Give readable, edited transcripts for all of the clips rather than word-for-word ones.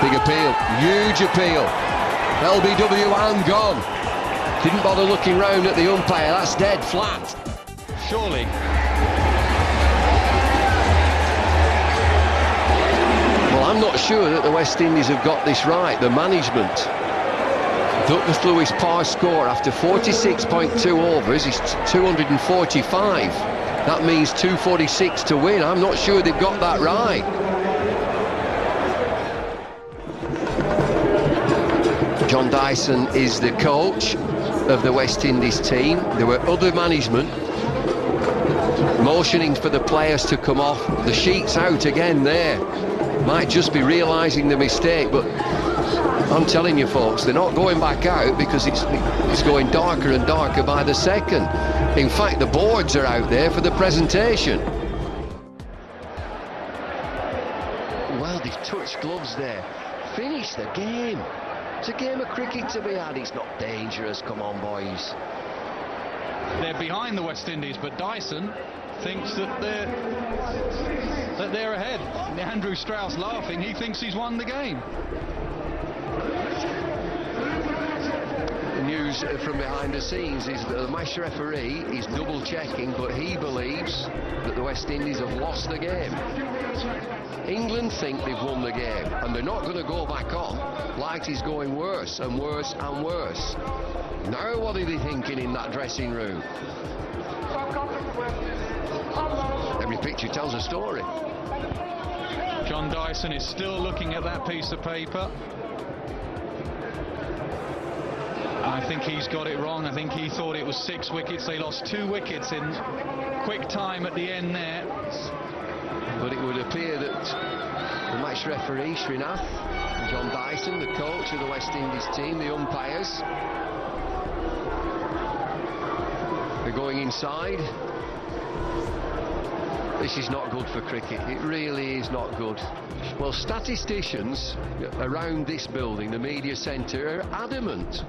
Big appeal, huge appeal. LBW and gone. Didn't bother looking round at the umpire, that's dead flat. Surely. Well, I'm not sure that the West Indies have got this right, the management. Duckworth Lewis par score after 46.2 overs is 245. That means 246 to win. I'm not sure they've got that right. John Dyson is the coach of the West Indies team. There were other management motioning for the players to come off. The sheet's out again there. Might just be realising the mistake, but I'm telling you folks, they're not going back out because it's going darker and darker by the second. In fact, the boards are out there for the presentation. Well, they've touched gloves there. Finish the game. It's a game of cricket to be had. It's not dangerous. Come on, boys. They're behind the West Indies, but Dyson thinks that they're ahead. Andrew Strauss laughing. He thinks he's won the game. The news from behind the scenes is that the match referee is double checking, but he believes that the West Indies have lost the game. England think they've won the game, and they're not going to go back on. Light is going worse and worse and worse. Now what are they thinking in that dressing room? Every picture tells a story. John Dyson is still looking at that piece of paper. I think he's got it wrong. I think he thought it was 6 wickets. They lost 2 wickets in quick time at the end there. But it would appear that the match referee, Srinath, John Dyson, the coach of the West Indies team, the umpires, they're going inside. This is not good for cricket. It really is not good. Well, statisticians around this building, the media centre, are adamant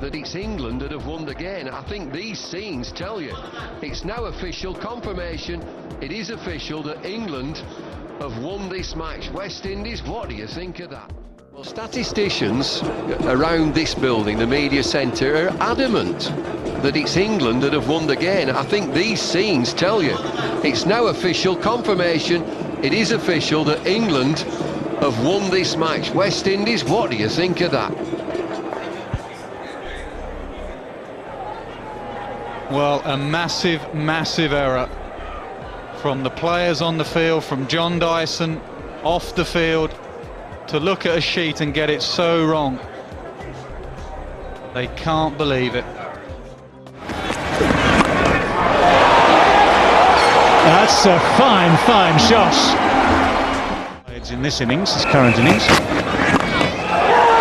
that it's England that have won the game. I think these scenes tell you it's now official confirmation. It is official that England have won this match. West Indies, what do you think of that? Well, statisticians around this building, the media centre, are adamant that it's England that have won the game. I think these scenes tell you it's now official confirmation. It is official that England have won this match. West Indies, what do you think of that? Well, a massive, massive error from the players on the field, from John Dyson off the field, to look at a sheet and get it so wrong. They can't believe it. That's a fine, fine shot. In this innings, this current innings.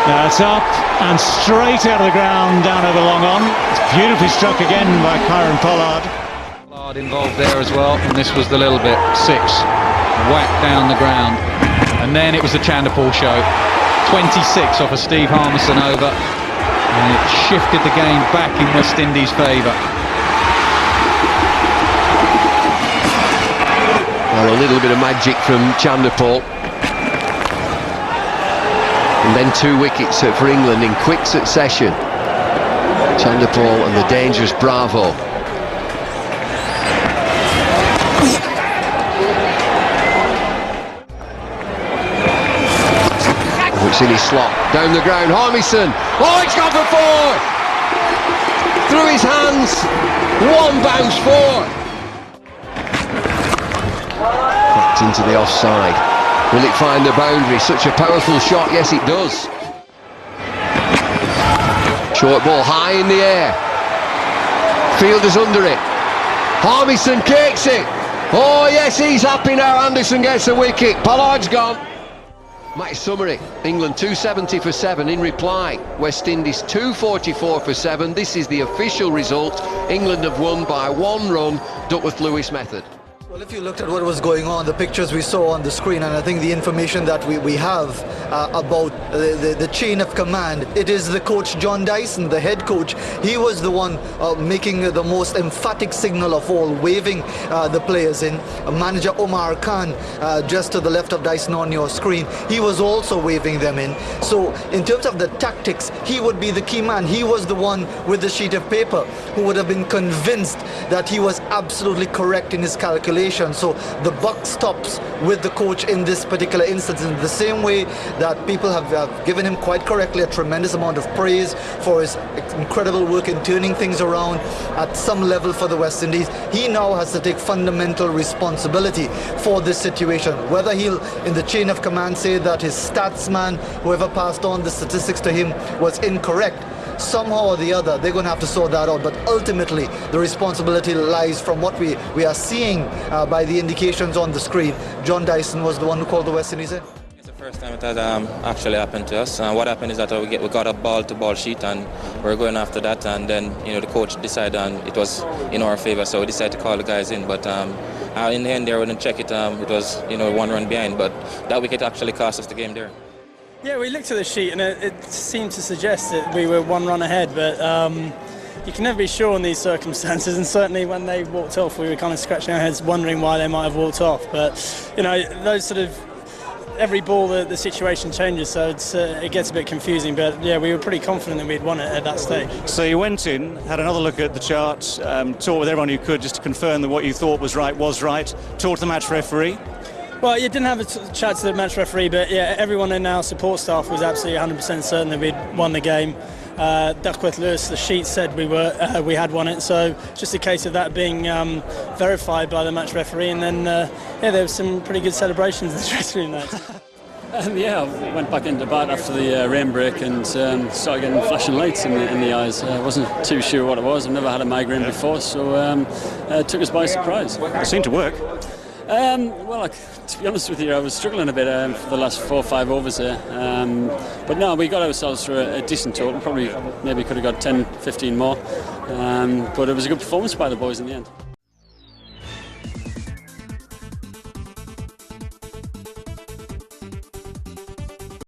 That's up and straight out of the ground, down over long on. It's beautifully struck again by Kieran Pollard. Pollard involved there as well, and this was the little bit. 6. Whacked down the ground. And then it was the Chanderpaul show. 26 off a Steve Harmison over. And it shifted the game back in West Indies' favour. Well, a little bit of magic from Chanderpaul. And then 2 wickets for England in quick succession. Chanderpaul and the dangerous Bravo. It's in his slot, down the ground, Harmison. Oh, it's gone for 4! Through his hands, 1 bounce 4. Cracked into the offside. Will it find the boundary? Such a powerful shot. Yes, it does. Short ball high in the air. Fielder's under it. Harmison kicks it. Oh, yes, he's happy now. Anderson gets a wicket. Pollard's gone. Match summary. England 270 for 7 in reply. West Indies 244 for 7. This is the official result. England have won by 1 run, Duckworth Lewis method. Well, if you looked at what was going on, the pictures we saw on the screen, and I think the information that we have about the chain of command, it is the coach John Dyson, the head coach. He was the one making the most emphatic signal of all, waving the players in. Manager Omar Khan, just to the left of Dyson on your screen, he was also waving them in. So in terms of the tactics, he would be the key man. He was the one with the sheet of paper who would have been convinced that he was absolutely correct in his calculation. So the buck stops with the coach in this particular instance, in the same way that people have given him quite correctly a tremendous amount of praise for his incredible work in turning things around at some level for the West Indies. He now has to take fundamental responsibility for this situation. Whether he'll, in the chain of command, say that his stats man, whoever passed on the statistics to him, was incorrect, somehow or the other, they're going to have to sort that out. But ultimately, the responsibility lies from what we are seeing by the indications on the screen. John Dyson was the one who called the West Indies in. It's the first time it has actually happened to us. What happened is that we got a ball-to-ball sheet, and we're going after that. And then the coach decided it was in our favour, so we decided to call the guys in. But in the end, there we didn't check it. It was 1 run behind, but that wicket actually cost us the game there. Yeah, we looked at the sheet and it seemed to suggest that we were 1 run ahead, but you can never be sure in these circumstances, and certainly when they walked off we were kind of scratching our heads wondering why they might have walked off. But those sort of, every ball the situation changes, so it gets a bit confusing, but yeah, we were pretty confident that we'd won it at that stage. So you went in, had another look at the charts, talked with everyone you could just to confirm that what you thought was right, talked to the match referee. Well, you didn't have a chat to the match referee, but yeah, everyone in our support staff was absolutely 100% certain that we'd won the game. Duckworth Lewis, the sheet said we had won it, so just a case of that being verified by the match referee, and then yeah, there was some pretty good celebrations in the dressing room there. Yeah, I went back into bat after the rain break and started getting flashing lights in the eyes. I wasn't too sure what it was. I've never had a migraine before, so it took us by surprise. It seemed to work. Well, to be honest with you, I was struggling a bit for the last 4 or 5 overs here. But no, we got ourselves through a decent total. Maybe could have got 10, 15 more. But it was a good performance by the boys in the end.